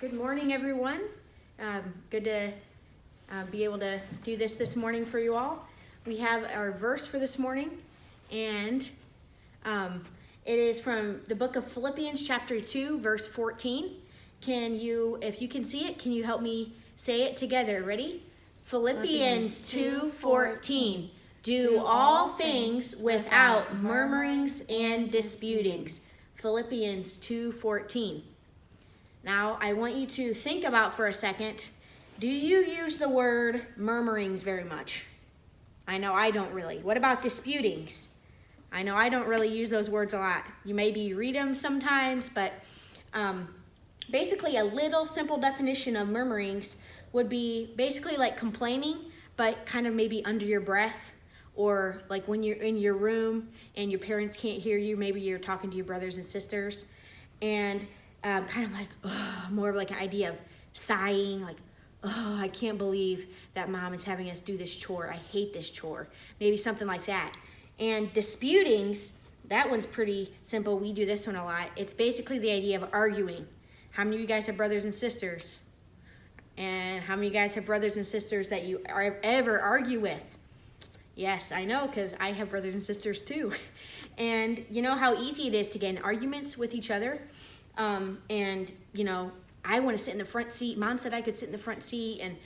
Good morning, everyone. Good to be able to do this morning for you all. We have our verse for this morning, and it is from the book of Philippians chapter 2, verse 14. If you can see it, can you help me say it together? Ready? Philippians 2:14. Do all things without murmurings and disputings. Philippians 2:14. Now, I want you to think about for a second, do you use the word murmurings very much? I know I don't really. What about disputings? I know I don't really use those words a lot. You maybe read them sometimes, but basically a little simple definition of murmurings would be basically like complaining, but kind of maybe under your breath, or like when you're in your room and your parents can't hear you, maybe you're talking to your brothers and sisters, and kind of like, more of like an idea of sighing, like, oh, I can't believe that mom is having us do this chore. I hate this chore. Maybe something like that. And disputings, that one's pretty simple. We do this one a lot. It's basically the idea of arguing. How many of you guys have brothers and sisters? And how many of you guys have brothers and sisters that you ever argue with? Yes, I know, because I have brothers and sisters too. And you know how easy it is to get in arguments with each other? And, you know, I want to sit in the front seat. Mom said I could sit in the front seat. And,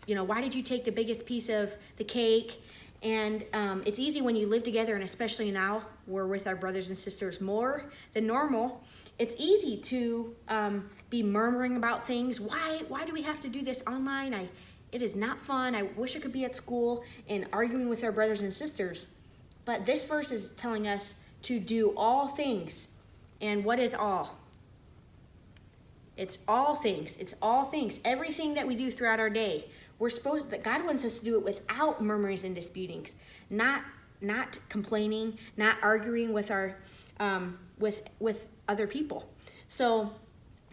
you know, why did you take the biggest piece of the cake? And it's easy when you live together, and especially now we're with our brothers and sisters more than normal. It's easy to be murmuring about things. Why do we have to do this online? It is not fun. I wish I could be at school, and arguing with our brothers and sisters. But this verse is telling us to do all things. And what is all? It's all things. It's all things. Everything that we do throughout our day, that God wants us to do it without murmurings and disputings, not complaining, not arguing with our with other people. So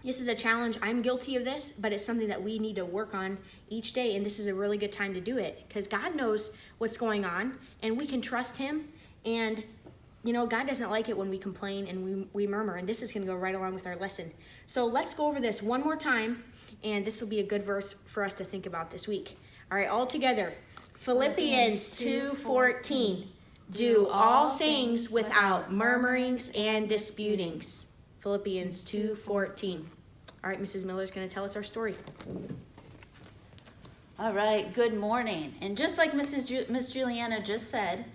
this is a challenge. I'm guilty of this, but it's something that we need to work on each day, and this is a really good time to do it because God knows what's going on, and we can trust Him. And you know, God doesn't like it when we complain and we murmur, and this is going to go right along with our lesson. So let's go over this one more time, and this will be a good verse for us to think about this week. All right, all together. Philippians 2:14. Do all things without murmurings and disputings. Philippians 2:14. All right, Mrs. Miller is going to tell us our story. All right, good morning. And just like Miss Juliana just said,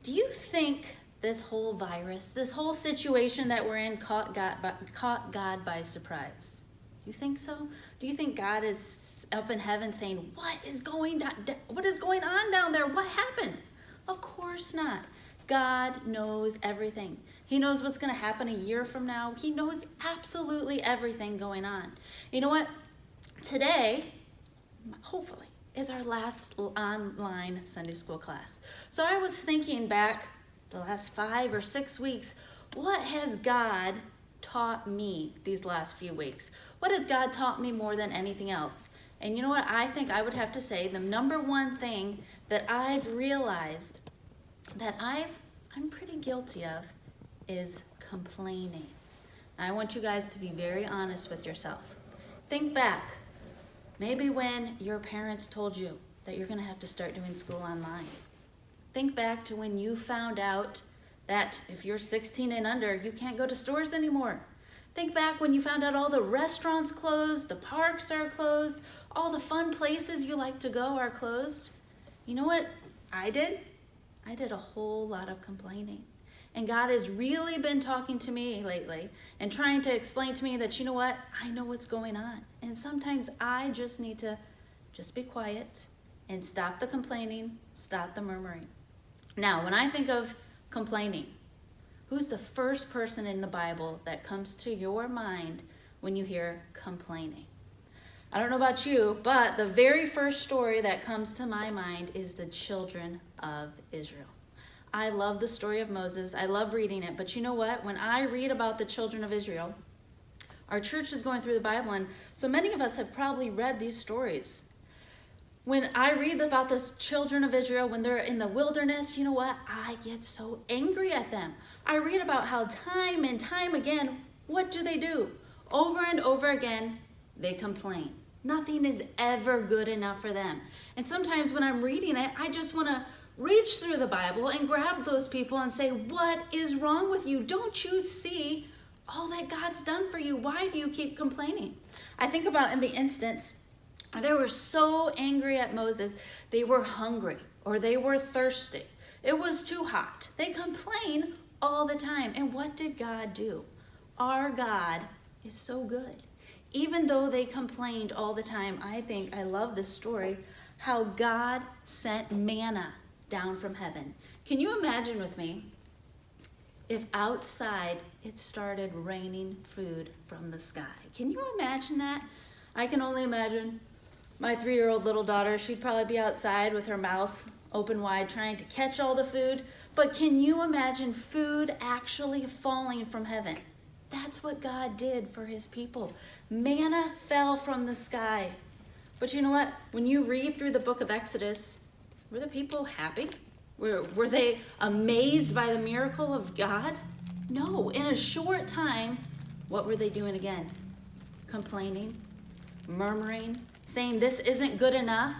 do you think this whole virus, this whole situation that we're in caught God by surprise? You think so? Do you think God is up in heaven saying, what is going on down there? What happened? Of course not. God knows everything. He knows what's going to happen a year from now. He knows absolutely everything going on. You know what? Today, hopefully, is our last online Sunday school class. So I was thinking back the last 5 or 6 weeks, what has God taught me these last few weeks? What has God taught me more than anything else? And you know what? I think I would have to say the number one thing that I've realized that I'm pretty guilty of is complaining. I want you guys to be very honest with yourself. Think back, maybe when your parents told you that you're going to have to start doing school online. Think back to when you found out that if you're 16 and under, you can't go to stores anymore. Think back when you found out all the restaurants closed, the parks are closed, all the fun places you like to go are closed. You know what I did? I did a whole lot of complaining. And God has really been talking to me lately and trying to explain to me that, you know what, I know what's going on. And sometimes I just need to just be quiet and stop the complaining, stop the murmuring. Now, when I think of complaining, who's the first person in the Bible that comes to your mind when you hear complaining? I don't know about you, but the very first story that comes to my mind is the children of Israel. I love the story of Moses. I love reading it. But you know what? When I read about the children of Israel, our church is going through the Bible, and so many of us have probably read these stories. When I read about the children of Israel, when they're in the wilderness, you know what? I get so angry at them. I read about how time and time again, what do? Over and over again, they complain. Nothing is ever good enough for them. And sometimes when I'm reading it, I just want to reach through the Bible and grab those people and say, what is wrong with you? Don't you see all that God's done for you? Why do you keep complaining? I think about in the instance, they were so angry at Moses, they were hungry or they were thirsty. It was too hot. They complain all the time. And what did God do? Our God is so good. Even though they complained all the time, I love this story, how God sent manna down from heaven. Can you imagine with me if outside it started raining food from the sky? Can you imagine that? I can only imagine my 3-year-old little daughter. She'd probably be outside with her mouth open wide trying to catch all the food. But can you imagine food actually falling from heaven? That's what God did for his people. Manna fell from the sky. But you know what? When you read through the book of Exodus, were the people happy? Were they amazed by the miracle of God? No. In a short time, what were they doing again? Complaining, murmuring, saying this isn't good enough.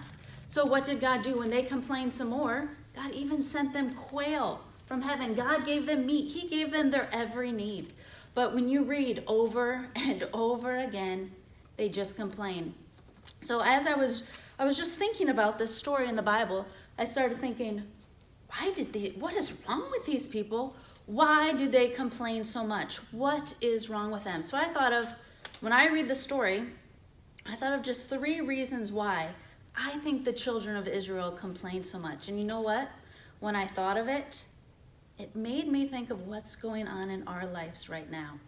So what did God do? When they complained some more, God even sent them quail from heaven. God gave them meat. He gave them their every need. But when you read over and over again, they just complain. So as I was just thinking about this story in the Bible, I started thinking, what is wrong with these people? Why did they complain so much? What is wrong with them? So when I read the story, I thought of just 3 reasons why I think the children of Israel complained so much. And you know what? When I thought of it, it made me think of what's going on in our lives right now.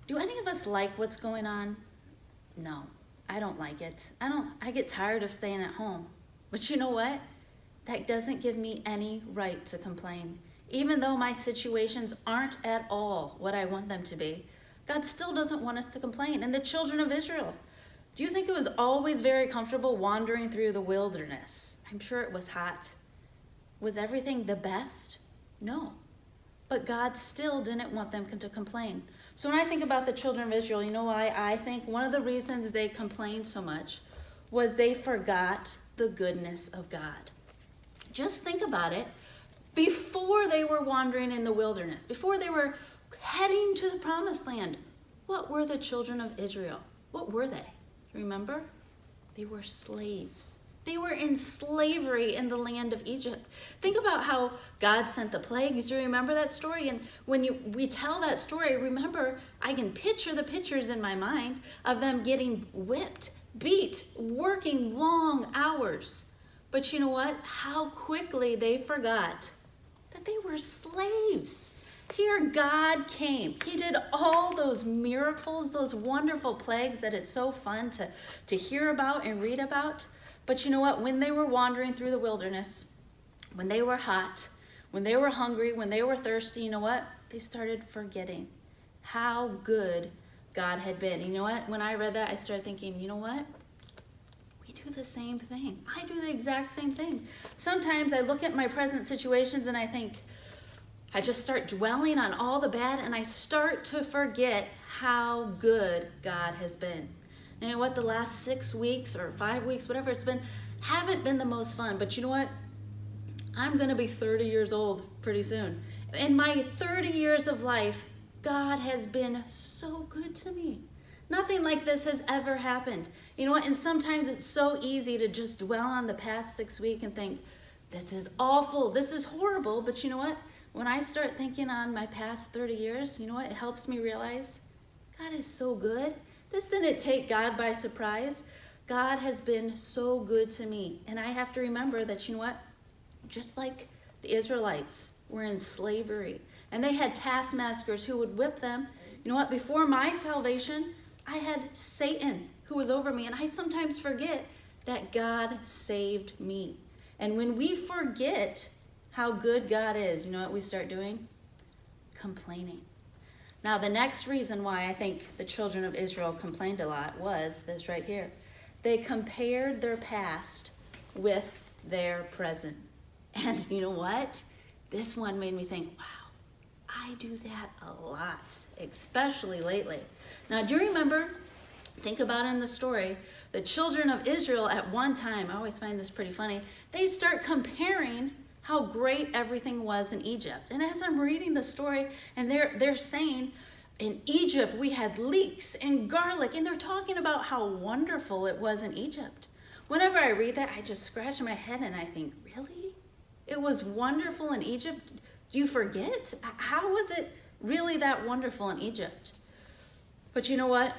Do any of us like what's going on? No, I don't like it. I get tired of staying at home. But you know what? That doesn't give me any right to complain. Even though my situations aren't at all what I want them to be, God still doesn't want us to complain. And the children of Israel, do you think it was always very comfortable wandering through the wilderness? I'm sure it was hot. Was everything the best? No. But God still didn't want them to complain. So when I think about the children of Israel, you know why I think one of the reasons they complained so much was they forgot the goodness of God. Just think about it. Before they were wandering in the wilderness, before they were heading to the promised land, what were the children of Israel? What were they? Remember? They were slaves. They were in slavery in the land of Egypt. Think about how God sent the plagues. Do you remember that story? And when we tell that story, remember, I can picture the pictures in my mind of them getting whipped, beat, working long hours. But you know what? How quickly they forgot that they were slaves. Here God came. He did all those miracles, those wonderful plagues that it's so fun to hear about and read about. But you know what? When they were wandering through the wilderness, when they were hot, when they were hungry, when they were thirsty, you know what? They started forgetting how good God had been. You know what? When I read that, I started thinking, you know what? We do the same thing. I do the exact same thing. Sometimes I look at my present situations and I think, I just start dwelling on all the bad and I start to forget how good God has been. And you know what? The last 6 weeks or 5 weeks, whatever it's been, haven't been the most fun. But you know what? I'm going to be 30 years old pretty soon. In my 30 years of life, God has been so good to me. Nothing like this has ever happened. You know what? And sometimes it's so easy to just dwell on the past 6 weeks and think, this is awful, this is horrible. But you know what? When I start thinking on my past 30 years, you know what? It helps me realize God is so good. This didn't take God by surprise. God has been so good to me. And I have to remember that, you know what? Just like the Israelites were in slavery and they had taskmasters who would whip them, you know what? Before my salvation, I had Satan who was over me. And I sometimes forget that God saved me. And when we forget how good God is, you know what we start doing? Complaining. Now, the next reason why I think the children of Israel complained a lot was this right here. They compared their past with their present. And you know what? This one made me think, wow, I do that a lot, especially lately. Now, do you remember Think about it in the story. The children of Israel at one time, I always find this pretty funny, they start comparing how great everything was in Egypt. And as I'm reading the story, and they're saying, in Egypt we had leeks and garlic, and they're talking about how wonderful it was in Egypt. Whenever I read that, I just scratch my head and I think, really? It was wonderful in Egypt? Do you forget? How was it really that wonderful in Egypt? But you know what?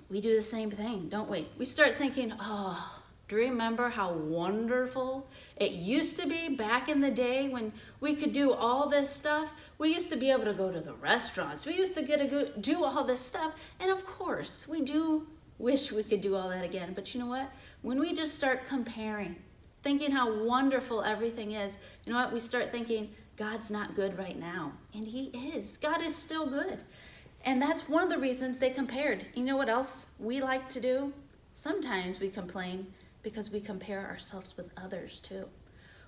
We do the same thing, don't we? We start thinking, oh, do you remember how wonderful it used to be back in the day when we could do all this stuff? We used to be able to go to the restaurants. We used to get to go do all this stuff. And of course, we do wish we could do all that again. But you know what? When we just start comparing, thinking how wonderful everything is, you know what? We start thinking, God's not good right now. And he is. God is still good. And that's one of the reasons they compared. You know what else we like to do? Sometimes we complain because we compare ourselves with others too.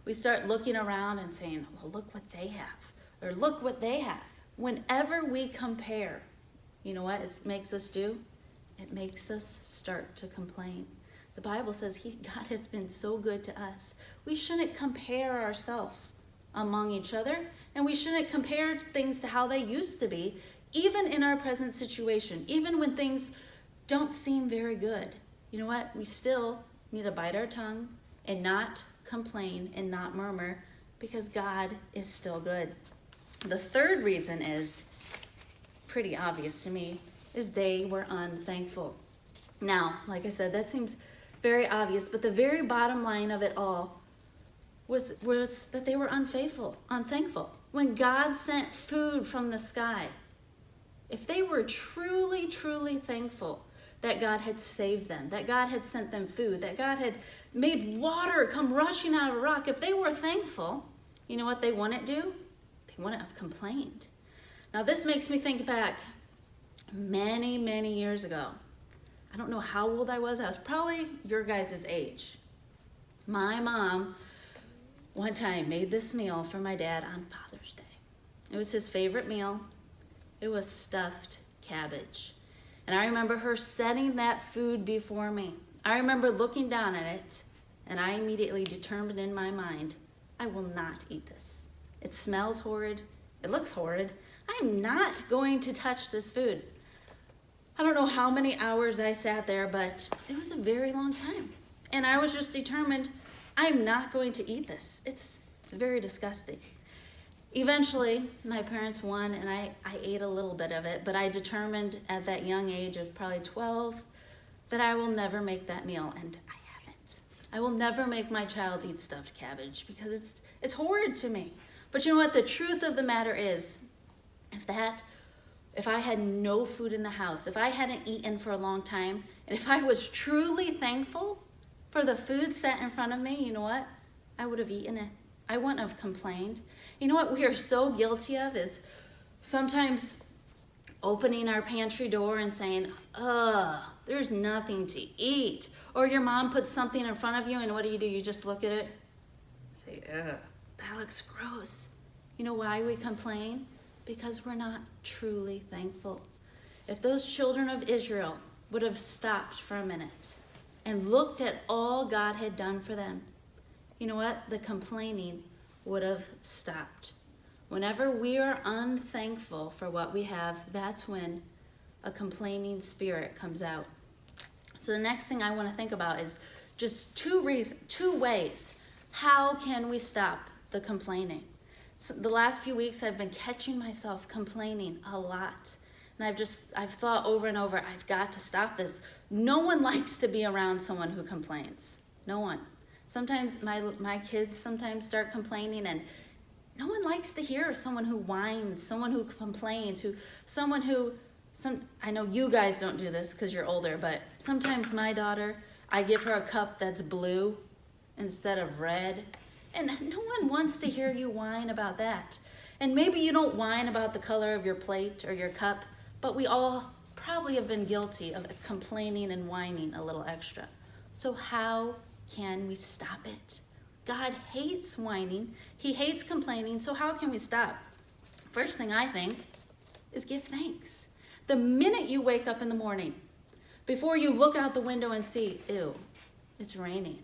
We start looking around and saying, well, look what they have, or look what they have. Whenever we compare, you know what it makes us do? It makes us start to complain. The Bible says God has been so good to us. We shouldn't compare ourselves among each other, and we shouldn't compare things to how they used to be, even in our present situation, even when things don't seem very good. You know what? We still need to bite our tongue and not complain and not murmur, because God is still good. The third reason is pretty obvious to me, is they were unthankful. Now, like I said, that seems very obvious, but the very bottom line of it all was that they were unthankful. When God sent food from the sky, if they were truly, truly thankful that God had saved them, that God had sent them food, that God had made water come rushing out of a rock, if they were thankful, you know what they wouldn't do? They wouldn't have complained. Now this makes me think back many, many years ago. I don't know how old I was. I was probably your guys' age. My mom one time made this meal for my dad on Father's Day. It was his favorite meal. It was stuffed cabbage. And I remember her setting that food before me. I remember looking down at it, and I immediately determined in my mind, I will not eat this. It smells horrid. It looks horrid. I'm not going to touch this food. I don't know how many hours I sat there, but it was a very long time. And I was just determined, I'm not going to eat this. It's very disgusting. Eventually, my parents won, and I ate a little bit of it, but I determined at that young age of probably 12 that I will never make that meal, and I haven't. I will never make my child eat stuffed cabbage because it's horrid to me. But you know what? The truth of the matter is, if I had no food in the house, if I hadn't eaten for a long time, and if I was truly thankful for the food set in front of me, you know what? I would have eaten it. I wouldn't have complained. You know what we are so guilty of is sometimes opening our pantry door and saying, there's nothing to eat. Or your mom puts something in front of you, and what do? You just look at it and say, that looks gross. You know why we complain? Because we're not truly thankful. If those children of Israel would have stopped for a minute and looked at all God had done for them, you know what? The complaining would have stopped. Whenever we are unthankful for what we have, that's when a complaining spirit comes out. So the next thing I want to think about is just two ways. How can we stop the complaining? So the last few weeks I've been catching myself complaining a lot. And I've thought over and over, I've got to stop this. No one likes to be around someone who complains. No one. Sometimes my kids sometimes start complaining, and no one likes to hear someone who whines, someone who complains, I know you guys don't do this because you're older, but sometimes my daughter, I give her a cup that's blue instead of red. And no one wants to hear you whine about that. And maybe you don't whine about the color of your plate or your cup, but we all probably have been guilty of complaining and whining a little extra. So how can we stop it? God hates whining. He hates complaining. So how can we stop? First thing I think is give thanks. The minute you wake up in the morning, Before you look out the window and see, ew, it's raining,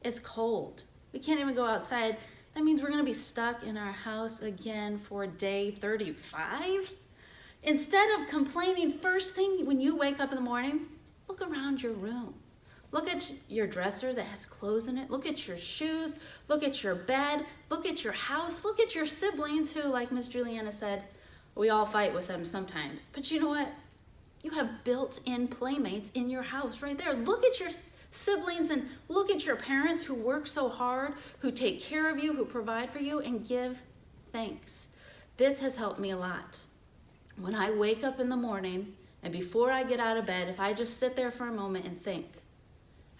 it's cold, we can't even go outside. That means we're going to be stuck in our house again for day 35. Instead of complaining, first thing when you wake up in the morning, look around your room. Look at your dresser that has clothes in it. Look at your shoes. Look at your bed. Look at your house. Look at your siblings who, like Miss Juliana said, we all fight with them sometimes. But you know what? You have built-in playmates in your house right there. Look at your siblings and look at your parents who work so hard, who take care of you, who provide for you, and give thanks. This has helped me a lot. When I wake up in the morning and before I get out of bed, if I just sit there for a moment and think,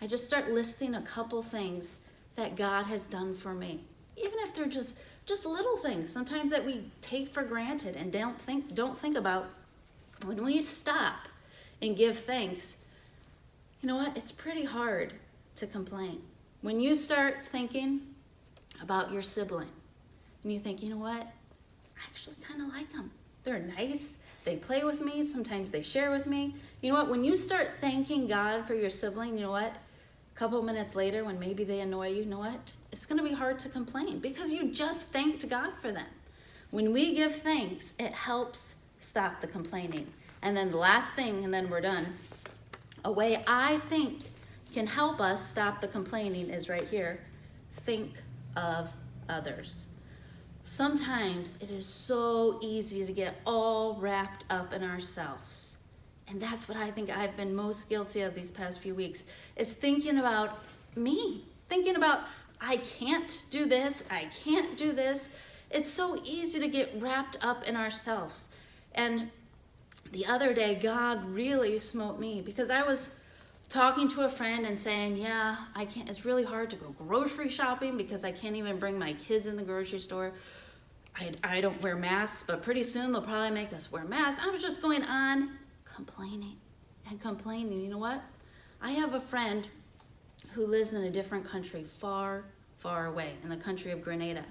I just start listing a couple things that God has done for me. Even if they're just little things, sometimes that we take for granted and don't think about. When we stop and give thanks, you know what? It's pretty hard to complain. When you start thinking about your sibling and you think, you know what? I actually kind of like them. They're nice. They play with me. Sometimes they share with me. You know what? When you start thanking God for your sibling, you know what? A couple minutes later, when maybe they annoy you, you know what? It's going to be hard to complain because you just thanked God for them. When we give thanks, it helps stop the complaining. And then the last thing, and then we're done. A way I think can help us stop the complaining is right here. Think of others. Sometimes it is so easy to get all wrapped up in ourselves. And that's what I think I've been most guilty of these past few weeks, is thinking about me. Thinking about, I can't do this, I can't do this. It's so easy to get wrapped up in ourselves. And the other day, God really smote me because I was talking to a friend and saying, yeah, I can't. It's really hard to go grocery shopping because I can't even bring my kids in the grocery store. I don't wear masks, but pretty soon they'll probably make us wear masks. I was just going on complaining and complaining. You know what? I have a friend who lives in a different country, far, far away, in the country of Grenada.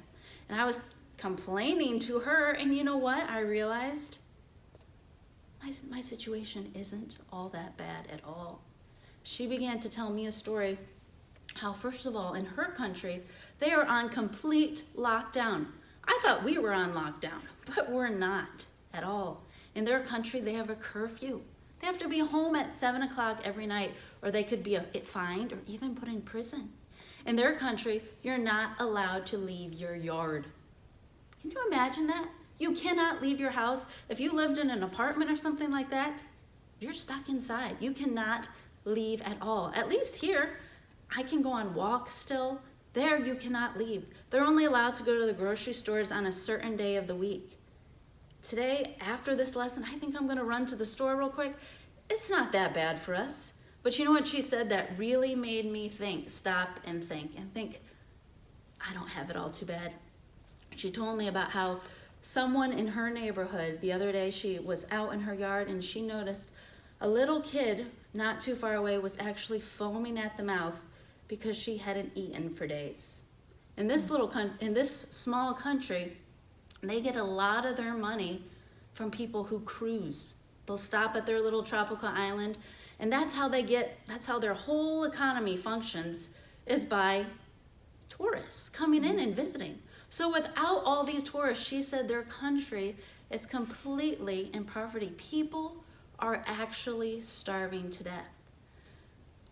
And I was complaining to her, and you know what? I realized my situation isn't all that bad at all. She began to tell me a story how, first of all, in her country, they are on complete lockdown. I thought we were on lockdown, but we're not at all. In their country, they have a curfew. They have to be home at 7 o'clock every night, or they could be fined or even put in prison. In their country, you're not allowed to leave your yard. Can you imagine that? You cannot leave your house. If you lived in an apartment or something like that, you're stuck inside. You cannot leave at all. At least here, I can go on walks still. There, you cannot leave. They're only allowed to go to the grocery stores on a certain day of the week. Today, after this lesson, I think I'm going to run to the store real quick. It's not that bad for us. But you know what she said that really made me think, stop and think, I don't have it all too bad. She told me about how someone in her neighborhood, the other day she was out in her yard and she noticed a little kid not too far away was actually foaming at the mouth because she hadn't eaten for days. In this small country, they get a lot of their money from people who cruise. They'll stop at their little tropical island, and that's how their whole economy functions, is by tourists coming in and visiting. So without all these tourists, she said their country is completely in poverty. People are actually starving to death.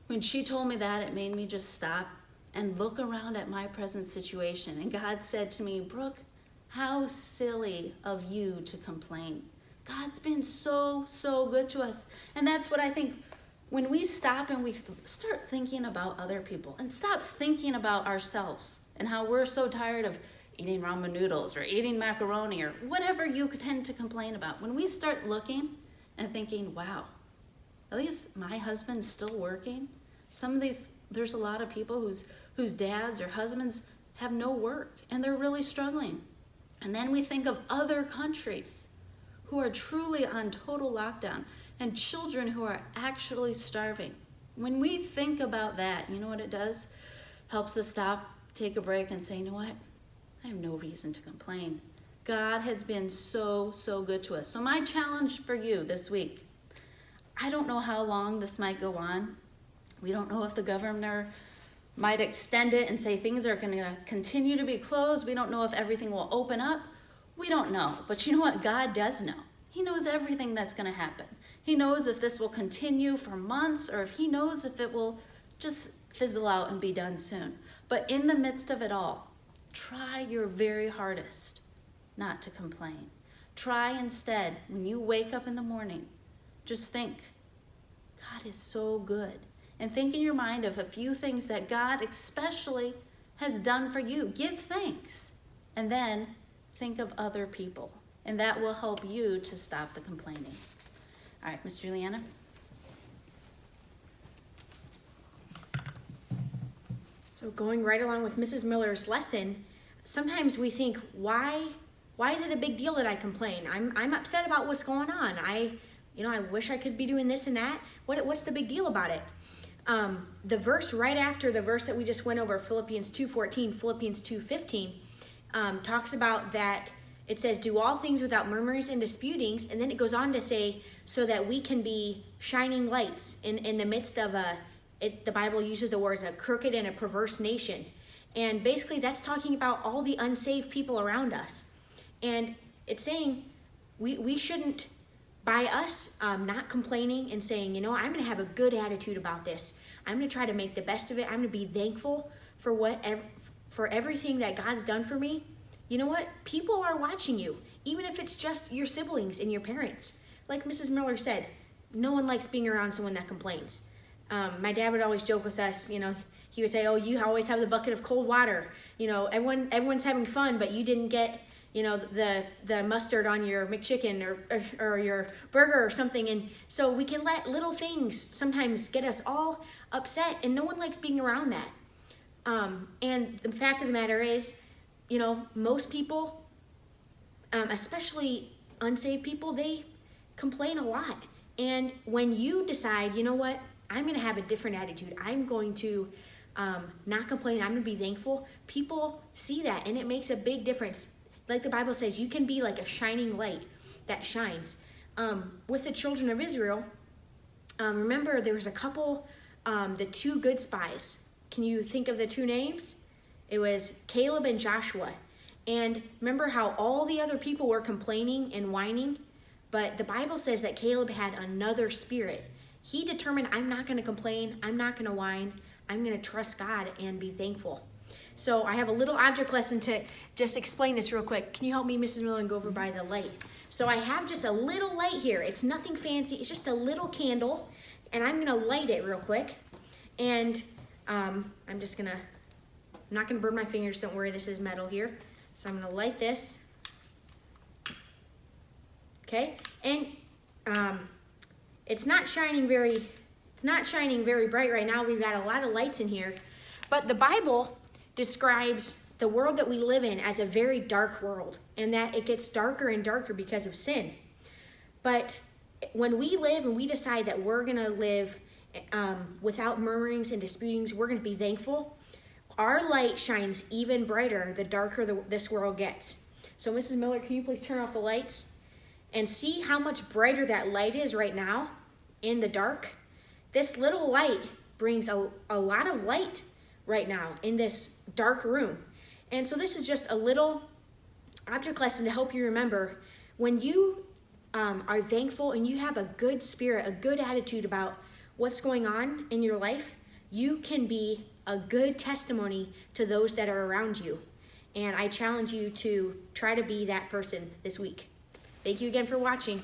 When she told me that, it made me just stop and look around at my present situation. And God said to me, Brooke, how silly of you to complain. God's been so, so good to us. And that's what I think, when we stop and we start thinking about other people and stop thinking about ourselves and how we're so tired of eating ramen noodles or eating macaroni or whatever you tend to complain about. When we start looking and thinking, wow, at least my husband's still working. There's a lot of people whose dads or husbands have no work and they're really struggling. And then we think of other countries who are truly on total lockdown and children who are actually starving. When we think about that, you know what it does? Helps us stop, take a break, and say, you know what? I have no reason to complain. God has been so, so good to us. So my challenge for you this week, I don't know how long this might go on. We don't know if the governor might extend it and say things are going to continue to be closed. We don't know if everything will open up. We don't know. But you know what? God does know. He knows everything that's going to happen. He knows if this will continue for months or if he knows if it will just fizzle out and be done soon. But in the midst of it all, try your very hardest not to complain. Try instead, when you wake up in the morning, just think, God is so good. And think in your mind of a few things that God especially has done for you. Give thanks. And then think of other people. And that will help you to stop the complaining. All right, Miss Juliana. So going right along with Mrs. Miller's lesson, sometimes we think, why is it a big deal that I complain? I'm upset about what's going on. I wish I could be doing this and that. What's the big deal about it? The verse right after the verse that we just went over, Philippians 2:14, Philippians 2:15, talks about that. It says, do all things without murmurings and disputings. And then it goes on to say, so that we can be shining lights in the midst of the Bible uses the words a crooked and a perverse nation. And basically that's talking about all the unsaved people around us. And it's saying we shouldn't, by us not complaining and saying, I'm going to have a good attitude about this. I'm going to try to make the best of it. I'm going to be thankful for everything that God's done for me. You know what? People are watching you, even if it's just your siblings and your parents. Like Mrs. Miller said, no one likes being around someone that complains. My dad would always joke with us, he would say, oh, you always have the bucket of cold water. Everyone's having fun, but you didn't get, the mustard on your McChicken or your burger or something. And so we can let little things sometimes get us all upset, and no one likes being around that. And the fact of the matter is, most people, especially unsaved people, they complain a lot. And when you decide, you know what, I'm going to have a different attitude, I'm going to not complain, I'm going to be thankful, people see that, and it makes a big difference. Like the Bible says, you can be like a shining light that shines. With the children of Israel, remember there was a couple, the two good spies. Can you think of the two names? It was Caleb and Joshua. And remember how all the other people were complaining and whining? But the Bible says that Caleb had another spirit. He determined, I'm not going to complain, I'm not going to whine, I'm going to trust God and be thankful. So I have a little object lesson to just explain this real quick. Can you help me, Mrs. Miller, and go over by the light? So I have just a little light here. It's nothing fancy. It's just a little candle. And I'm going to light it real quick. And I'm not going to burn my fingers. Don't worry, this is metal here. So I'm going to light this. Okay? And it's not shining very bright right now. We've got a lot of lights in here. But the Bible describes the world that we live in as a very dark world, and that it gets darker and darker because of sin. But when we live and we decide that we're going to live without murmurings and disputings, we're going to be thankful, our light shines even brighter the darker this world gets. So Mrs. Miller, can you please turn off the lights and see how much brighter that light is right now in the dark? This little light brings a lot of light right now in this dark room. And so this is just a little object lesson to help you remember, when you are thankful and you have a good spirit, a good attitude about what's going on in your life, you can be a good testimony to those that are around you. And I challenge you to try to be that person this week. Thank you again for watching.